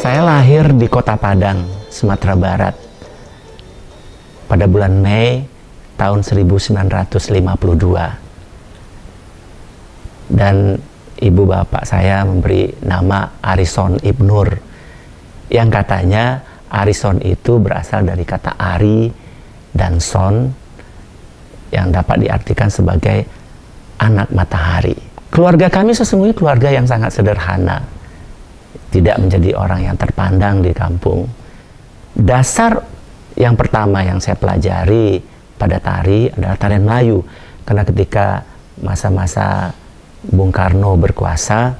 Saya lahir di Kota Padang, Sumatera Barat pada bulan Mei tahun 1952. Dan ibu bapak saya memberi nama Arison Ibnur, yang katanya Arison itu berasal dari kata Ari dan Son, yang dapat diartikan sebagai anak matahari. Keluarga kami sesungguhnya keluarga yang sangat sederhana, tidak menjadi orang yang terpandang di kampung. Dasar yang pertama yang saya pelajari pada tari adalah tarian Melayu, karena ketika masa-masa Bung Karno berkuasa,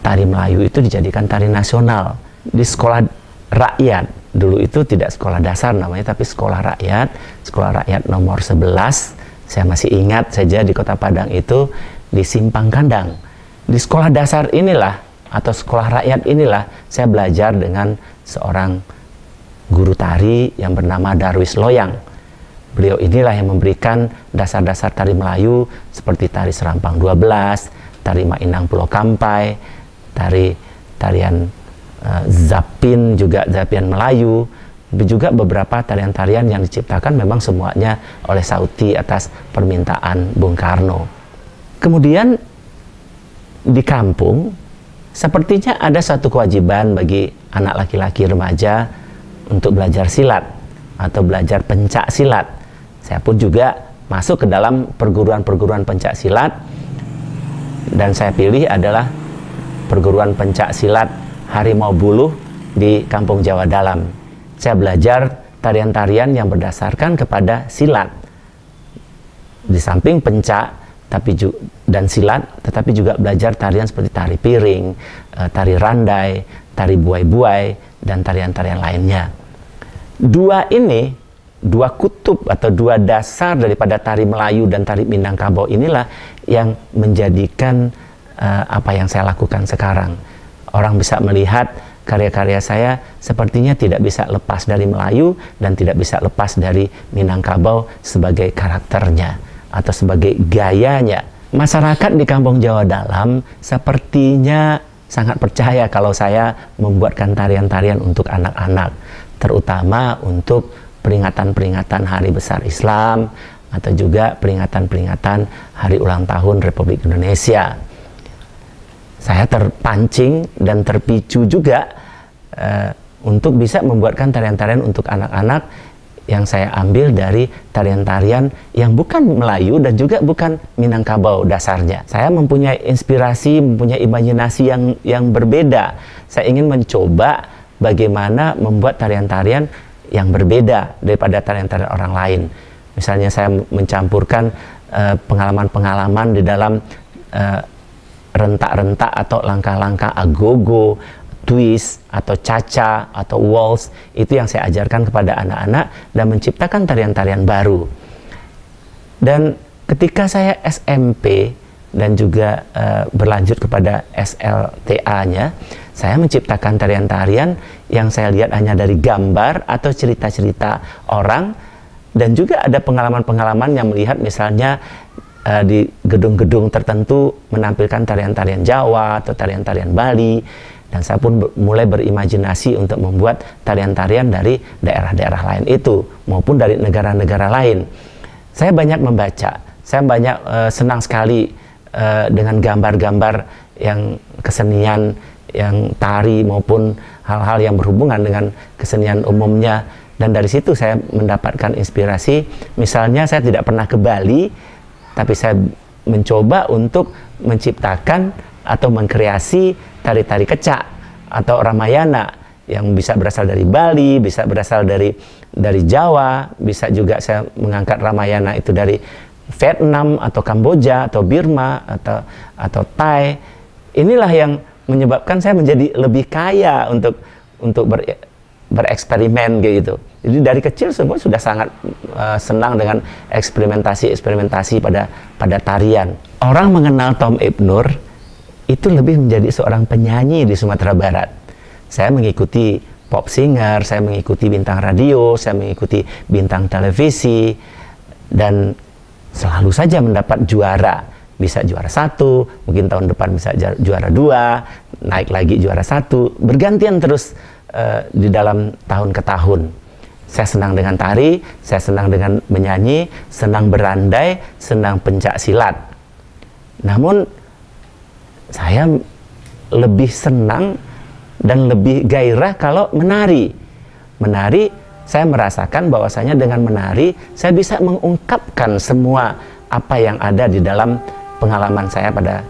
tari Melayu itu dijadikan tari nasional. Di sekolah rakyat, dulu itu tidak sekolah dasar namanya, tapi sekolah rakyat nomor 11, saya masih ingat saja di Kota Padang itu, di Simpang Kandang. Di sekolah dasar inilah, atau sekolah rakyat inilah, saya belajar dengan seorang guru tari yang bernama Darwis Loyang. Beliau inilah yang memberikan dasar-dasar tari Melayu seperti tari Serampang 12, tari Mainang Pulau Kampai, tarian Zapin, juga Zapian Melayu, juga beberapa tarian-tarian yang diciptakan memang semuanya oleh Sauti atas permintaan Bung Karno. Kemudian di kampung, sepertinya ada satu kewajiban bagi anak laki-laki remaja untuk belajar silat atau belajar pencak silat. Saya pun juga masuk ke dalam perguruan-perguruan pencak silat, dan saya pilih adalah perguruan pencak silat Harimau Buluh di Kampung Jawa Dalam. Saya belajar tarian-tarian yang berdasarkan kepada silat, di samping pencak dan silat, tetapi juga belajar tarian seperti tari piring, tari randai, tari buai-buai, dan tarian-tarian lainnya. Dua kutub atau dua dasar daripada tari Melayu dan tari Minangkabau inilah yang menjadikan apa yang saya lakukan sekarang. Orang bisa melihat karya-karya saya sepertinya tidak bisa lepas dari Melayu dan tidak bisa lepas dari Minangkabau sebagai karakternya atau sebagai gayanya. Masyarakat di Kampung Jawa Dalam sepertinya sangat percaya kalau saya membuatkan tarian-tarian untuk anak-anak, terutama untuk peringatan-peringatan Hari Besar Islam atau juga peringatan-peringatan Hari Ulang Tahun Republik Indonesia. Saya terpancing dan terpicu juga untuk bisa membuatkan tarian-tarian untuk anak-anak yang saya ambil dari tarian-tarian yang bukan Melayu dan juga bukan Minangkabau dasarnya. Saya mempunyai inspirasi, mempunyai imajinasi yang berbeda. Saya ingin mencoba bagaimana membuat tarian-tarian yang berbeda daripada tarian-tarian orang lain. Misalnya saya mencampurkan pengalaman-pengalaman di dalam rentak-rentak atau langkah-langkah agogo, twist, atau caca, atau waltz. Itu yang saya ajarkan kepada anak-anak dan menciptakan tarian-tarian baru. Dan ketika saya SMP dan juga berlanjut kepada SLTA-nya, saya menciptakan tarian-tarian yang saya lihat hanya dari gambar atau cerita-cerita orang, dan juga ada pengalaman-pengalaman yang melihat misalnya di gedung-gedung tertentu menampilkan tarian-tarian Jawa atau tarian-tarian Bali, dan saya pun mulai berimajinasi untuk membuat tarian-tarian dari daerah-daerah lain itu maupun dari negara-negara lain. Saya banyak membaca, saya banyak senang sekali dengan gambar-gambar yang kesenian, yang tari maupun hal-hal yang berhubungan dengan kesenian umumnya, dan dari situ saya mendapatkan inspirasi. Misalnya saya tidak pernah ke Bali, tapi saya mencoba untuk menciptakan atau mengkreasi tari-tari kecak atau Ramayana yang bisa berasal dari Bali, bisa berasal dari Jawa, bisa juga saya mengangkat Ramayana itu dari Vietnam atau Kamboja atau Burma atau Thai. Inilah yang menyebabkan saya menjadi lebih kaya untuk bereksperimen gitu. Jadi dari kecil semua sudah sangat senang dengan eksperimentasi pada tarian. Orang mengenal Tom Ibnur itu lebih menjadi seorang penyanyi di Sumatera Barat. Saya mengikuti pop singer, saya mengikuti bintang radio, saya mengikuti bintang televisi, dan selalu saja mendapat juara bisa juara 1, mungkin tahun depan bisa juara 2, naik lagi juara 1, bergantian terus di dalam tahun ke tahun. Saya senang dengan tari, saya senang dengan menyanyi, senang berandai, senang pencak silat. Namun saya lebih senang dan lebih gairah kalau menari. Menari, saya merasakan bahwasanya dengan menari saya bisa mengungkapkan semua apa yang ada di dalam pengalaman saya pada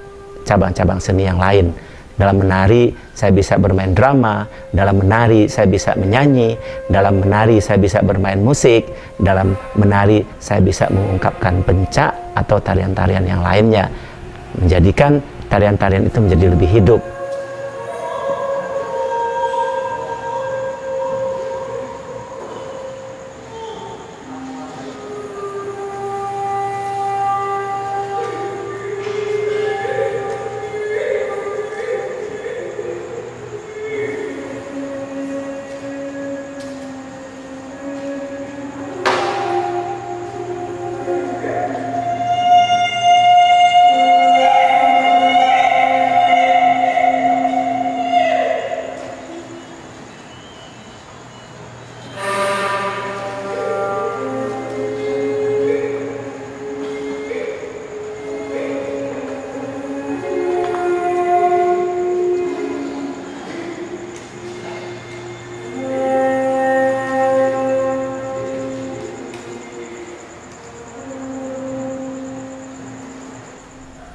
cabang-cabang seni yang lain. Dalam menari saya bisa bermain drama, dalam menari saya bisa menyanyi, dalam menari saya bisa bermain musik, dalam menari saya bisa mengungkapkan pencak atau tarian-tarian yang lainnya, menjadikan tarian-tarian itu menjadi lebih hidup.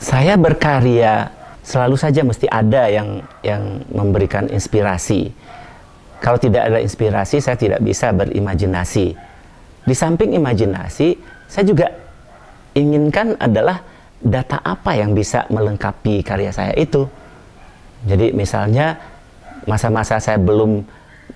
Saya berkarya selalu saja mesti ada yang memberikan inspirasi. Kalau tidak ada inspirasi, saya tidak bisa berimajinasi. Di samping imajinasi, saya juga inginkan adalah data apa yang bisa melengkapi karya saya itu. Jadi misalnya masa-masa saya belum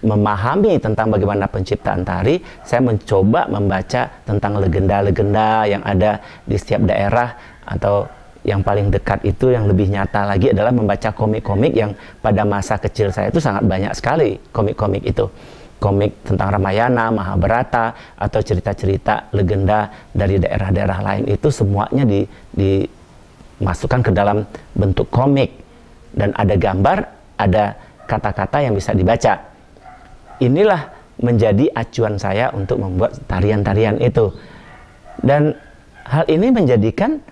memahami tentang bagaimana penciptaan tari, saya mencoba membaca tentang legenda-legenda yang ada di setiap daerah, atau yang paling dekat itu yang lebih nyata lagi adalah membaca komik-komik yang pada masa kecil saya itu sangat banyak sekali komik-komik itu. Komik tentang Ramayana, Mahabharata, atau cerita-cerita legenda dari daerah-daerah lain itu semuanya dimasukkan ke dalam bentuk komik. Dan ada gambar, ada kata-kata yang bisa dibaca. Inilah menjadi acuan saya untuk membuat tarian-tarian itu. Dan hal ini menjadikan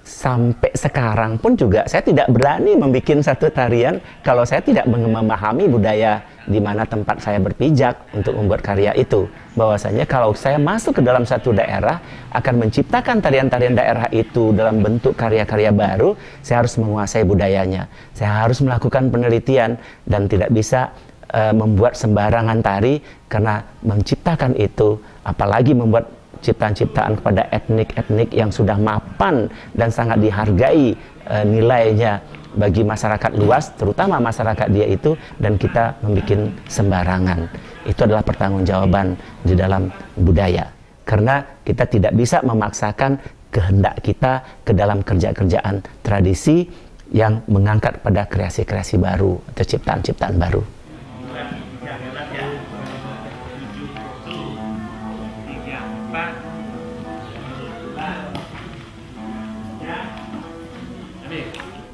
sampai sekarang pun juga saya tidak berani membuat satu tarian kalau saya tidak memahami budaya di mana tempat saya berpijak untuk membuat karya itu. Bahwasanya kalau saya masuk ke dalam satu daerah akan menciptakan tarian-tarian daerah itu dalam bentuk karya-karya baru, saya harus menguasai budayanya. Saya harus melakukan penelitian dan tidak bisa membuat sembarangan tari, karena menciptakan itu, apalagi membuat ciptaan-ciptaan kepada etnik-etnik yang sudah mapan dan sangat dihargai nilainya bagi masyarakat luas, terutama masyarakat dia itu, dan kita membuat sembarangan. Itu adalah pertanggungjawaban di dalam budaya. Karena kita tidak bisa memaksakan kehendak kita ke dalam kerja-kerjaan tradisi yang mengangkat pada kreasi-kreasi baru atau ciptaan-ciptaan baru.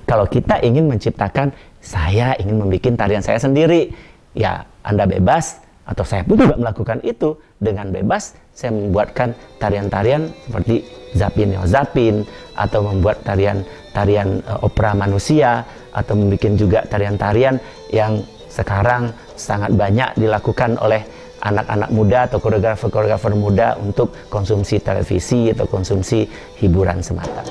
Kalau kita ingin menciptakan, saya ingin membuat tarian saya sendiri, ya Anda bebas, atau saya pun juga melakukan itu dengan bebas. Saya membuatkan tarian-tarian seperti Zapin Yo Zapin, atau membuat tarian-tarian opera manusia, atau membuat juga tarian-tarian yang sekarang sangat banyak dilakukan oleh anak-anak muda atau koreografer-koreografer muda untuk konsumsi televisi atau konsumsi hiburan semata.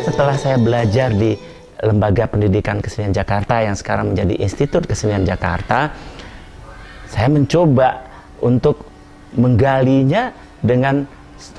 Setelah saya belajar di Lembaga Pendidikan Kesenian Jakarta yang sekarang menjadi Institut Kesenian Jakarta, saya mencoba untuk menggalinya dengan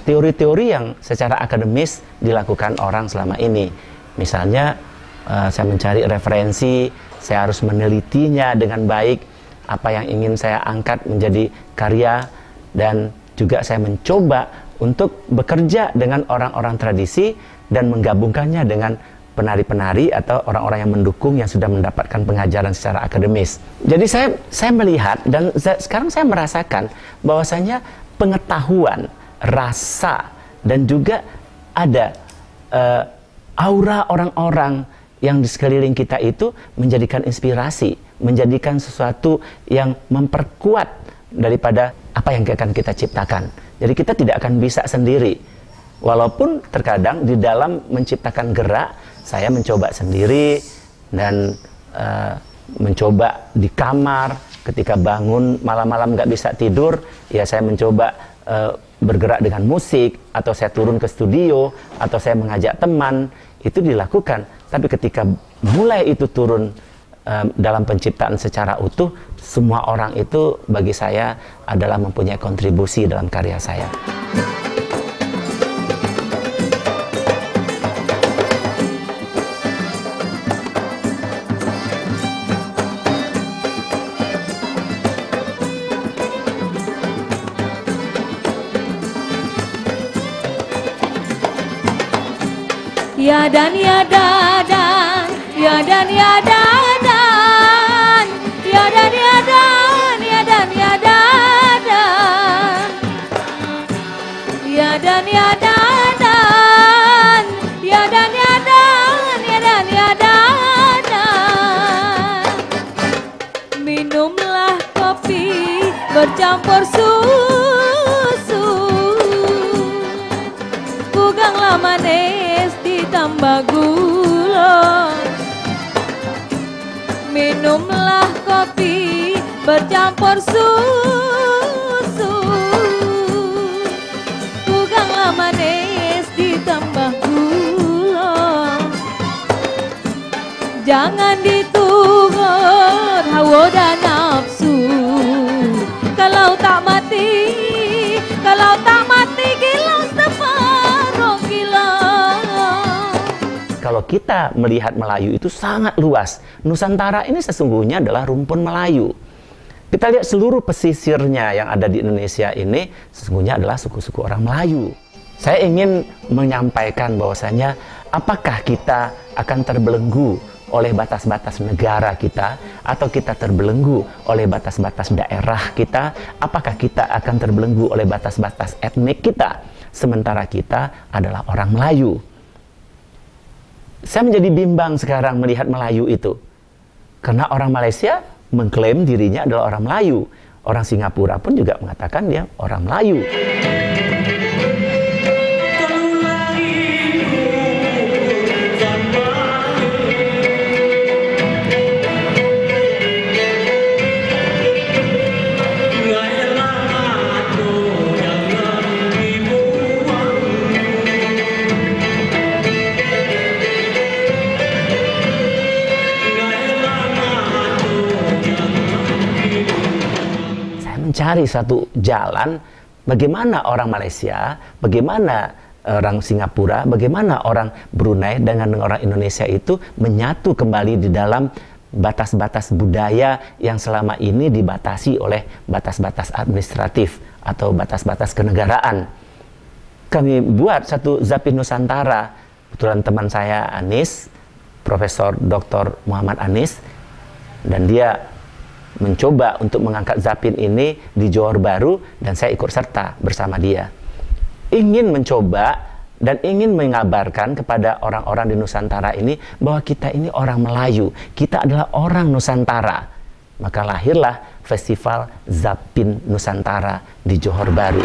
teori-teori yang secara akademis dilakukan orang selama ini. Misalnya, saya mencari referensi, saya harus menelitinya dengan baik, apa yang ingin saya angkat menjadi karya, dan juga saya mencoba untuk bekerja dengan orang-orang tradisi dan menggabungkannya dengan penari-penari atau orang-orang yang mendukung yang sudah mendapatkan pengajaran secara akademis. Jadi saya melihat dan sekarang saya merasakan bahwasanya pengetahuan, rasa, dan juga ada aura orang-orang yang di sekeliling kita itu menjadikan inspirasi, menjadikan sesuatu yang memperkuat daripada apa yang akan kita ciptakan. Jadi kita tidak akan bisa sendiri. Walaupun terkadang di dalam menciptakan gerak, saya mencoba sendiri dan mencoba di kamar. Ketika bangun malam-malam nggak bisa tidur, ya saya mencoba bergerak dengan musik, atau saya turun ke studio, atau saya mengajak teman. Itu dilakukan. Tapi ketika mulai itu turun dalam penciptaan secara utuh, semua orang itu bagi saya adalah mempunyai kontribusi dalam karya saya. Ya dan ya dan, ya dan ya dan, ya dan ya dan, ya dan ya dan, ya dan ya dan, ya dan ya dan, ya dan ya dan. Minumlah kopi bercampur susu, kuganglah manis ditambah gula. Minumlah kopi bercampur susu, kuganglah manis ditambah gula. Jangan ditukar hawa dan nafsu. Kalau tak mati, kalau tak mati gila separuh gila. Kalau kita melihat Melayu itu sangat luas. Nusantara ini sesungguhnya adalah rumpun Melayu. Kita lihat seluruh pesisirnya yang ada di Indonesia ini sesungguhnya adalah suku-suku orang Melayu. Saya ingin menyampaikan bahwasanya apakah kita akan terbelenggu oleh batas-batas negara kita, atau kita terbelenggu oleh batas-batas daerah kita, apakah kita akan terbelenggu oleh batas-batas etnik kita, sementara kita adalah orang Melayu. Saya menjadi bimbang sekarang melihat Melayu itu. Karena orang Malaysia mengklaim dirinya adalah orang Melayu. Orang Singapura pun juga mengatakan dia orang Melayu. Mencari satu jalan bagaimana orang Malaysia, bagaimana orang Singapura, bagaimana orang Brunei dengan orang Indonesia itu menyatu kembali di dalam batas-batas budaya yang selama ini dibatasi oleh batas-batas administratif atau batas-batas kenegaraan. Kami buat satu Zapin Nusantara. Kebetulan teman saya Anis, Profesor Dr. Muhammad Anis, dan dia mencoba untuk mengangkat Zapin ini di Johor Bahru, dan saya ikut serta bersama dia. Ingin mencoba dan ingin mengabarkan kepada orang-orang di Nusantara ini bahwa kita ini orang Melayu, kita adalah orang Nusantara. Maka lahirlah Festival Zapin Nusantara di Johor Bahru.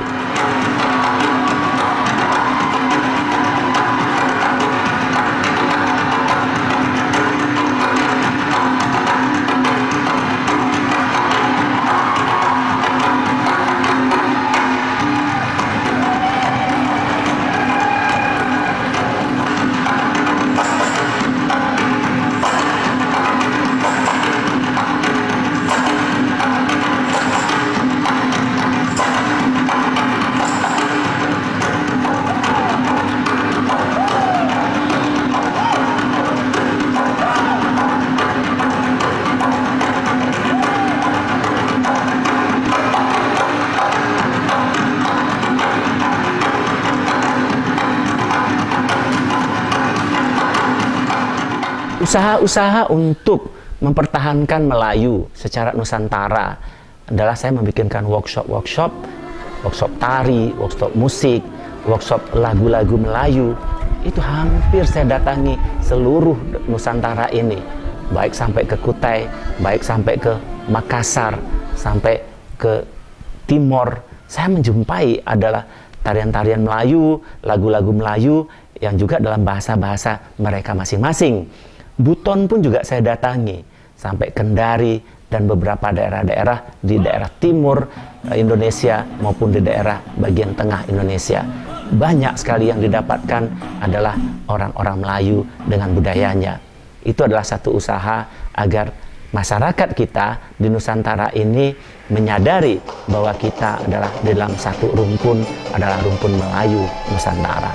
Usaha-usaha untuk mempertahankan Melayu secara Nusantara adalah saya membikinkan workshop tari, workshop musik, workshop lagu-lagu Melayu. Itu hampir saya datangi seluruh Nusantara ini, baik sampai ke Kutai, baik sampai ke Makassar, sampai ke Timor. Saya menjumpai adalah tarian-tarian Melayu, lagu-lagu Melayu yang juga dalam bahasa-bahasa mereka masing-masing. Buton pun juga saya datangi sampai Kendari dan beberapa daerah-daerah di daerah timur Indonesia maupun di daerah bagian tengah Indonesia. Banyak sekali yang didapatkan adalah orang-orang Melayu dengan budayanya. Itu adalah satu usaha agar masyarakat kita di Nusantara ini menyadari bahwa kita adalah di dalam satu rumpun, adalah rumpun Melayu Nusantara.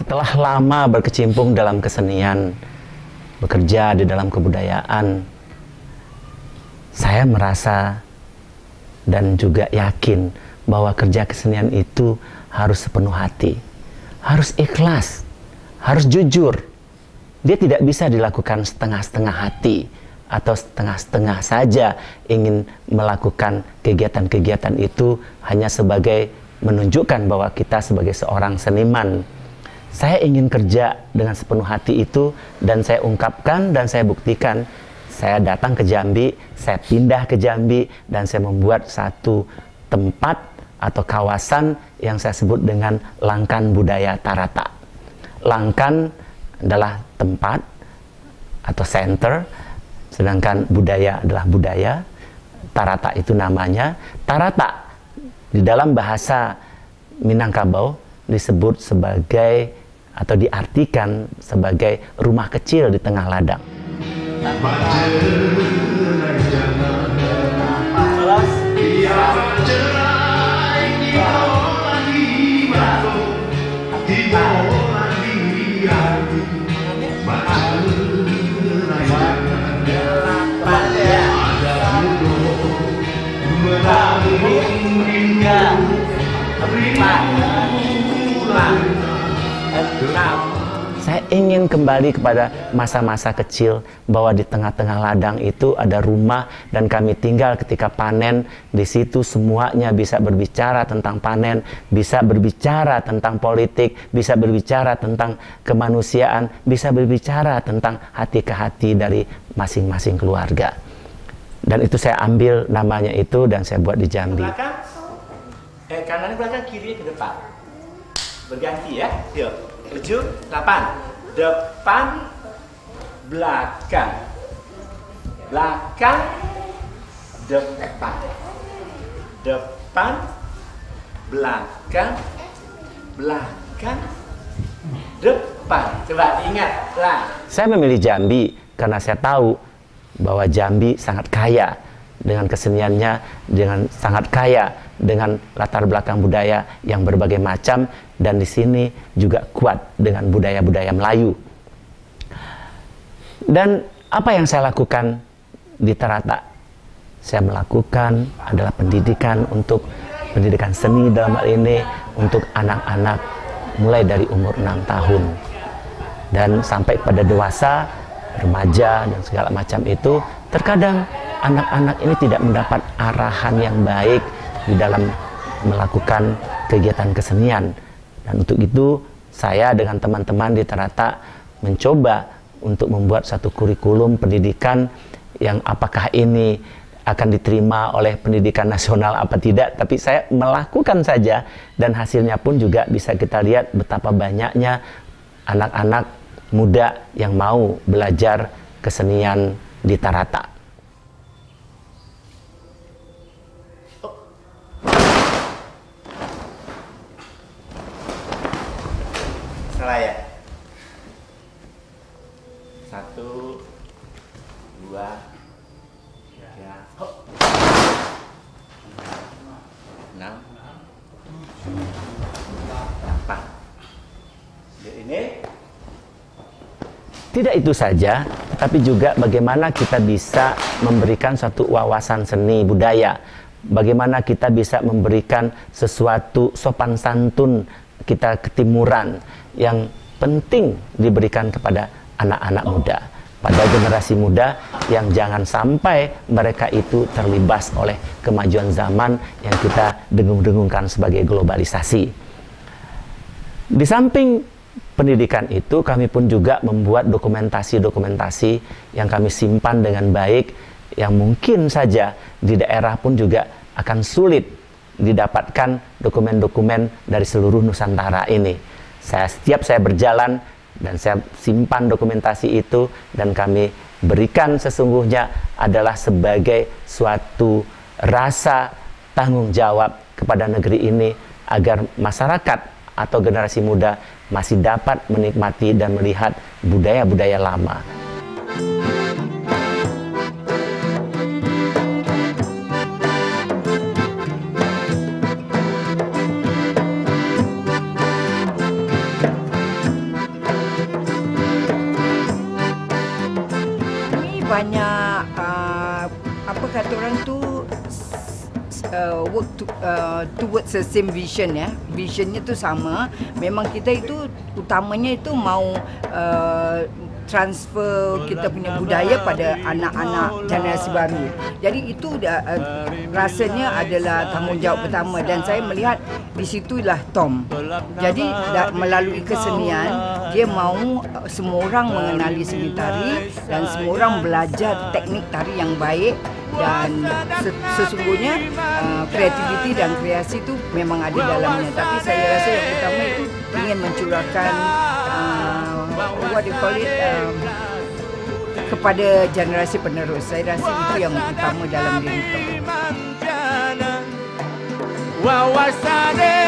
Setelah lama berkecimpung dalam kesenian, bekerja di dalam kebudayaan, saya merasa dan juga yakin bahwa kerja kesenian itu harus sepenuh hati, harus ikhlas, harus jujur. Dia tidak bisa dilakukan setengah-setengah hati atau setengah-setengah saja ingin melakukan kegiatan-kegiatan itu hanya sebagai menunjukkan bahwa kita sebagai seorang seniman. Saya ingin kerja dengan sepenuh hati itu, dan saya ungkapkan dan saya buktikan. Saya datang ke Jambi, saya pindah ke Jambi, dan saya membuat satu tempat atau kawasan yang saya sebut dengan Langkan Budaya Tarata. Langkan adalah tempat atau center, sedangkan budaya adalah budaya. Tarata itu namanya. Tarata di dalam bahasa Minangkabau disebut sebagai atau diartikan sebagai rumah kecil di tengah ladang. Saya ingin kembali kepada masa-masa kecil, bahwa di tengah-tengah ladang itu ada rumah dan kami tinggal ketika panen. Di situ semuanya bisa berbicara tentang panen, bisa berbicara tentang politik, bisa berbicara tentang kemanusiaan, bisa berbicara tentang hati ke hati dari masing-masing keluarga. Dan itu saya ambil namanya itu dan saya buat di Jambi. Kanan belakang, kiri ke depan. Berganti ya. Yuk. 7, 8. Depan, belakang. Belakang, depan. Depan, belakang. Belakang, depan. Coba ingat lah. Saya memilih Jambi karena saya tahu bahwa Jambi sangat kaya dengan keseniannya, dengan sangat kaya dengan latar belakang budaya yang berbagai macam, dan di sini juga kuat dengan budaya-budaya Melayu. Dan apa yang saya lakukan di Tarata? Saya melakukan adalah pendidikan untuk pendidikan seni dalam hal ini untuk anak-anak mulai dari umur 6 tahun dan sampai pada dewasa, remaja dan segala macam itu. Terkadang anak-anak ini tidak mendapat arahan yang baik di dalam melakukan kegiatan kesenian, dan untuk itu saya dengan teman-teman di Tarata mencoba untuk membuat satu kurikulum pendidikan yang apakah ini akan diterima oleh pendidikan nasional apa tidak, tapi saya melakukan saja, dan hasilnya pun juga bisa kita lihat betapa banyaknya anak-anak muda yang mau belajar kesenian di Tarata. Salah ya? 1, 2, 3, hop. 6, 8. Ini Tidak itu saja, tapi juga bagaimana kita bisa memberikan suatu wawasan seni budaya, bagaimana kita bisa memberikan sesuatu sopan santun kita ketimuran yang penting diberikan kepada anak-anak muda, pada generasi muda, yang jangan sampai mereka itu terlibas oleh kemajuan zaman yang kita dengung-dengungkan sebagai globalisasi. Di samping pendidikan itu, kami pun juga membuat dokumentasi-dokumentasi yang kami simpan dengan baik, yang mungkin saja di daerah pun juga akan sulit didapatkan dokumen-dokumen dari seluruh Nusantara ini. Setiap saya berjalan dan saya simpan dokumentasi itu, dan kami berikan sesungguhnya adalah sebagai suatu rasa tanggung jawab kepada negeri ini, agar masyarakat atau generasi muda masih dapat menikmati dan melihat budaya-budaya lama. Ini banyak apa kata orang tu, work towards the same vision ya. Visionnya tu sama. Memang kita itu utamanya itu mau transfer kita punya budaya pada anak-anak generasi baru. Jadi itu rasanya adalah tanggungjawab pertama, dan saya melihat di situlah Tom. Jadi melalui kesenian dia mau semua orang mengenali seni tari, dan semua orang belajar teknik tari yang baik. Dan sesungguhnya kreativiti dan kreasi itu memang ada dalamnya. Tapi saya rasa yang utama itu ingin mencurahkan what do you call it, kepada generasi penerus. Saya rasa itu yang utama dalam diri Tom. Wawasade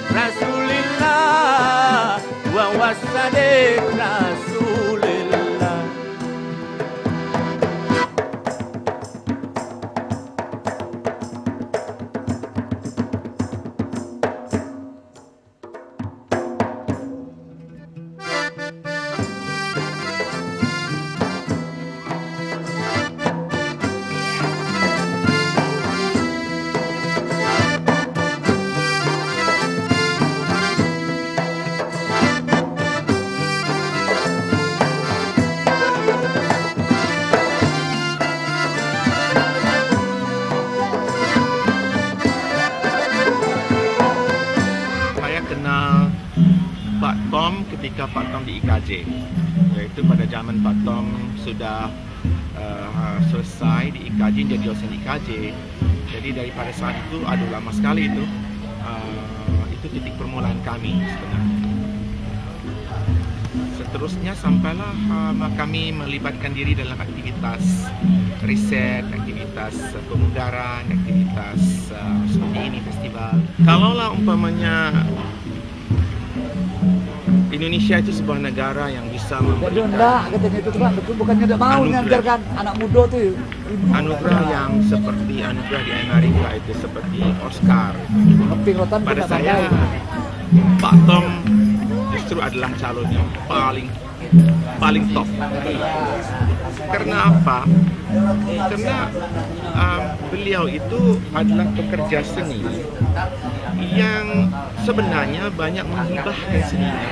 Rasulillah, wawasade Rasulillah. Pak Tom ketika Pak Tom di IKJ, yaitu pada zaman Pak Tom sudah selesai di IKJ, jadi dosen IKJ. Jadi daripada saat itu, aduh lama sekali itu titik permulaan kami sebenarnya. Seterusnya sampailah kami melibatkan diri dalam aktivitas riset, aktivitas pemudaran, aktivitas seperti ini, festival. Kalaulah umpamanya Indonesia itu sebuah negara yang bisa memberikan katanya itu kan, bukannya tidak mau mengajarkan anak muda tuh anugerah yang seperti anugerah di Amerika itu, seperti Oscar. Pada saya, Pak Tom justru adalah calon yang paling top. Karena apa? Karena beliau itu adalah pekerja seni yang sebenarnya banyak menghibahkan seninya,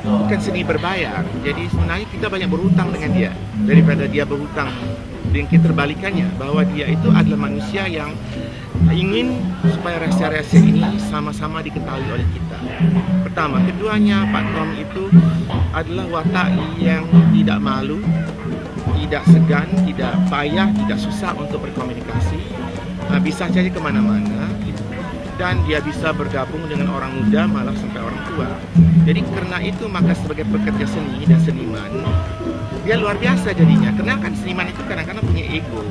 bukan seni berbayar. Jadi sebenarnya kita banyak berhutang dengan dia daripada dia berhutang dengan kita, terbalikannya, bahwa dia itu adalah manusia yang ingin supaya rahasia-rahasia ini sama-sama diketahui oleh kita. Pertama, keduanya, Pak Tom itu adalah watak yang tidak malu, tidak segan, tidak payah, tidak susah untuk berkomunikasi, bisa cari kemana-mana, dan dia bisa bergabung dengan orang muda, malah sampai orang tua. Jadi karena itu, maka sebagai pekerja seni dan seniman, dia luar biasa jadinya. Karena kan seniman itu kadang-kadang punya ego.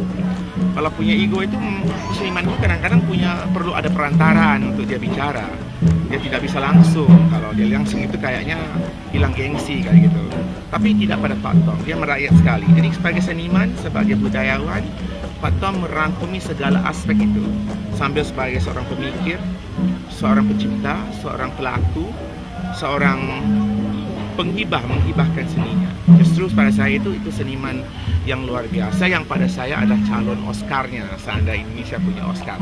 Kalau punya ego itu, seniman itu kadang-kadang perlu ada perantaraan untuk dia bicara. Dia tidak bisa langsung. Kalau dia langsung itu kayaknya hilang gengsi kayak gitu. Tapi tidak pada Pak Tom, dia merakyat sekali. Jadi sebagai seniman, sebagai budayawan, Pak Tom merangkumi segala aspek itu. Sambil sebagai seorang pemikir, seorang pencipta, seorang pelaku, seorang menghibahkan seninya. Justru pada saya itu seniman yang luar biasa, yang pada saya ada calon Oscar-nya, seandainya Indonesia punya Oscar.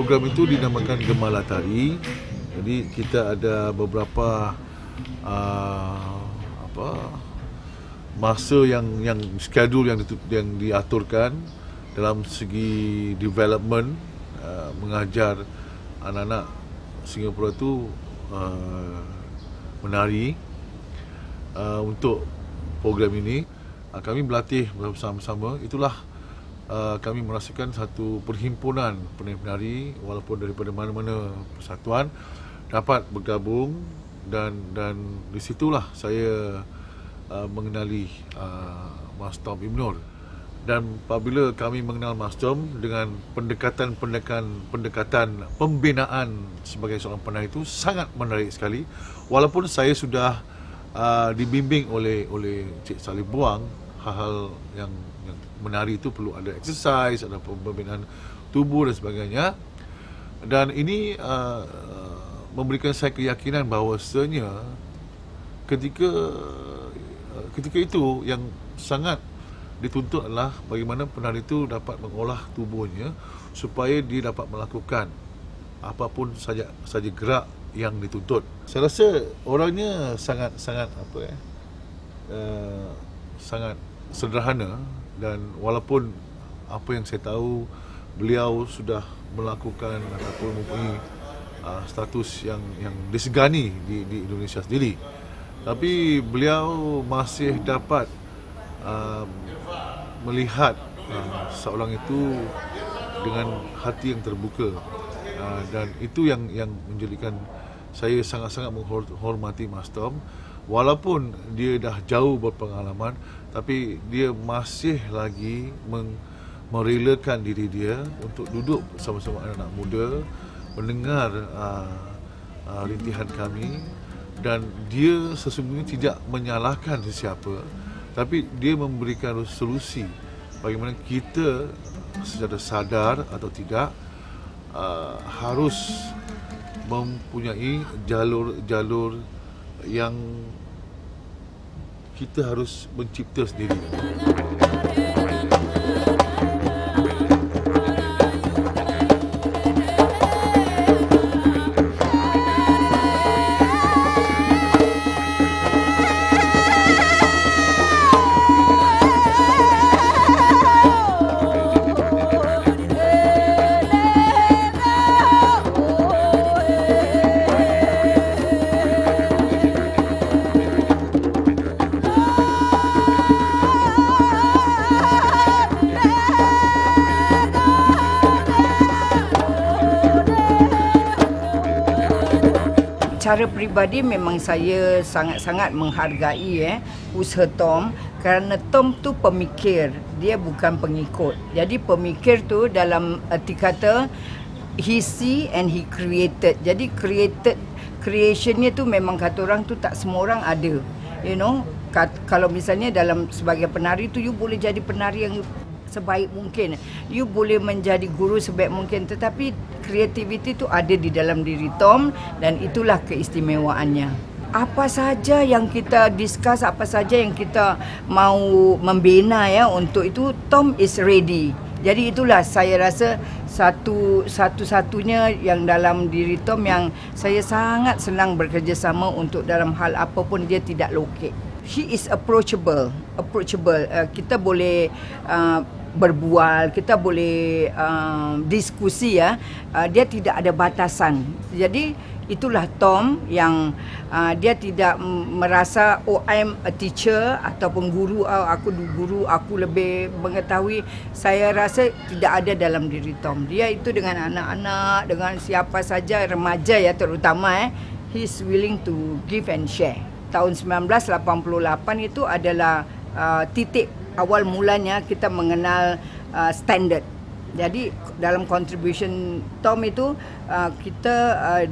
Program itu dinamakan Gemala Tari. Jadi kita ada beberapa masa yang schedule yang diaturkan dalam segi development, mengajar anak-anak Singapura itu menari. Untuk program ini kami berlatih bersama-sama. Itulah kami merasakan satu perhimpunan penari-penari walaupun daripada mana-mana persatuan dapat bergabung, dan di situlah saya mengenali Mas Tom Ibnur. Dan apabila kami mengenal Mas Tom dengan pendekatan pembinaan sebagai seorang penari itu sangat menarik sekali. Walaupun saya sudah dibimbing oleh Cik Salih Buang, hal-hal yang menari itu perlu ada exercise, ada pembinaan tubuh dan sebagainya. Dan ini memberikan saya keyakinan bahawasanya ketika itu yang sangat dituntut adalah bagaimana penari itu dapat mengolah tubuhnya supaya dia dapat melakukan apapun saja gerak yang dituntut. Saya rasa orangnya sangat sederhana, dan walaupun apa yang saya tahu beliau sudah melakukan ataupun mempunyai status yang disegani di Indonesia sendiri, tapi beliau masih dapat melihat seorang itu dengan hati yang terbuka, dan itu yang menjadikan saya sangat-sangat menghormati Mas Tom. Walaupun dia dah jauh berpengalaman, tapi dia masih lagi merelakan diri dia untuk duduk bersama-sama anak-anak muda, mendengar rintihan kami, dan dia sesungguhnya tidak menyalahkan sesiapa, tapi dia memberikan solusi bagaimana kita secara sadar atau tidak harus mempunyai jalur-jalur yang kita harus mencipta sendiri. Secara peribadi memang saya sangat-sangat menghargai usaha Tom, kerana Tom tu pemikir, dia bukan pengikut. Jadi pemikir tu dalam erti kata he see and he created. Jadi creationnya tu memang kata orang tu tak semua orang ada. You know, kalau misalnya dalam sebagai penari tu you boleh jadi penari yang sebaik mungkin, you boleh menjadi guru sebaik mungkin, tetapi kreativiti itu ada di dalam diri Tom, dan itulah keistimewaannya. Apa saja yang kita discuss, apa saja yang kita mau membina untuk itu, Tom is ready. Jadi itulah saya rasa satu-satunya yang dalam diri Tom yang saya sangat senang bekerjasama untuk dalam hal apapun dia tidak lokek. he is approachable. Kita boleh berbual, kita boleh diskusi ya. Dia tidak ada batasan. Jadi itulah Tom yang dia tidak merasa I'm a teacher ataupun guru, aku lebih mengetahui. Saya rasa tidak ada dalam diri Tom. Dia itu dengan anak-anak, dengan siapa saja, remaja ya terutama he's willing to give and share. Tahun 1988 itu adalah titik awal mulanya kita mengenal standard. Jadi dalam contribution Tom itu kita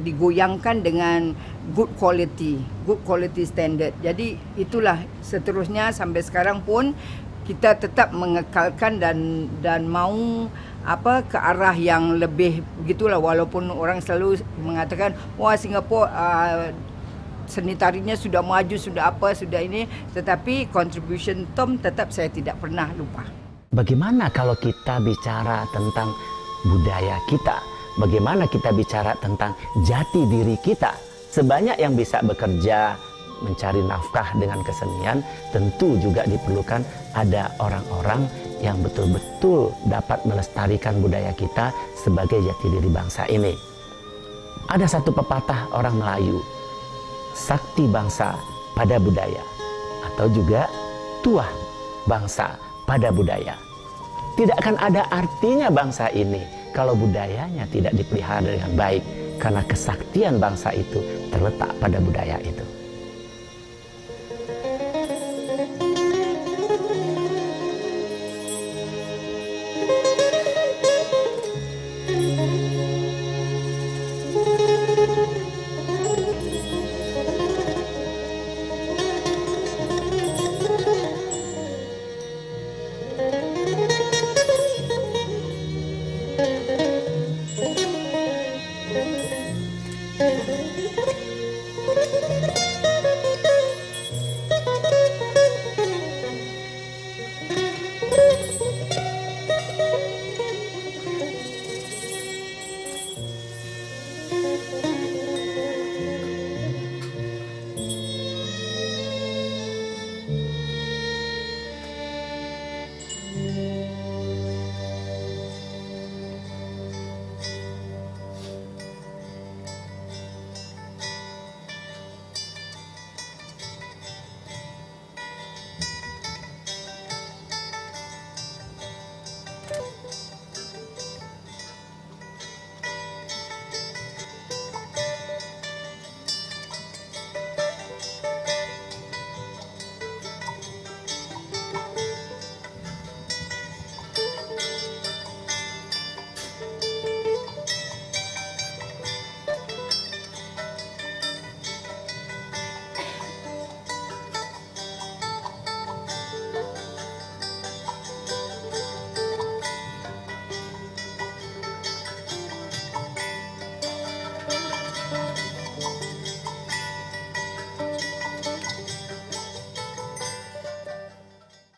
digoyangkan dengan good quality standard. Jadi itulah seterusnya sampai sekarang pun kita tetap mengekalkan dan mau ke arah yang lebih begitulah, walaupun orang selalu mengatakan wah Singapura seni tarinya sudah maju, sudah ini, tetapi contribution Tom tetap saya tidak pernah lupa. Bagaimana kalau kita bicara tentang budaya kita? Bagaimana kita bicara tentang jati diri kita? Sebanyak yang bisa bekerja, mencari nafkah dengan kesenian, tentu juga diperlukan ada orang-orang yang betul-betul dapat melestarikan budaya kita sebagai jati diri bangsa ini. Ada satu pepatah orang Melayu, sakti bangsa pada budaya, atau juga tuah bangsa pada budaya. Tidak akan ada artinya bangsa ini kalau budayanya tidak dipelihara dengan baik, karena kesaktian bangsa itu terletak pada budaya itu.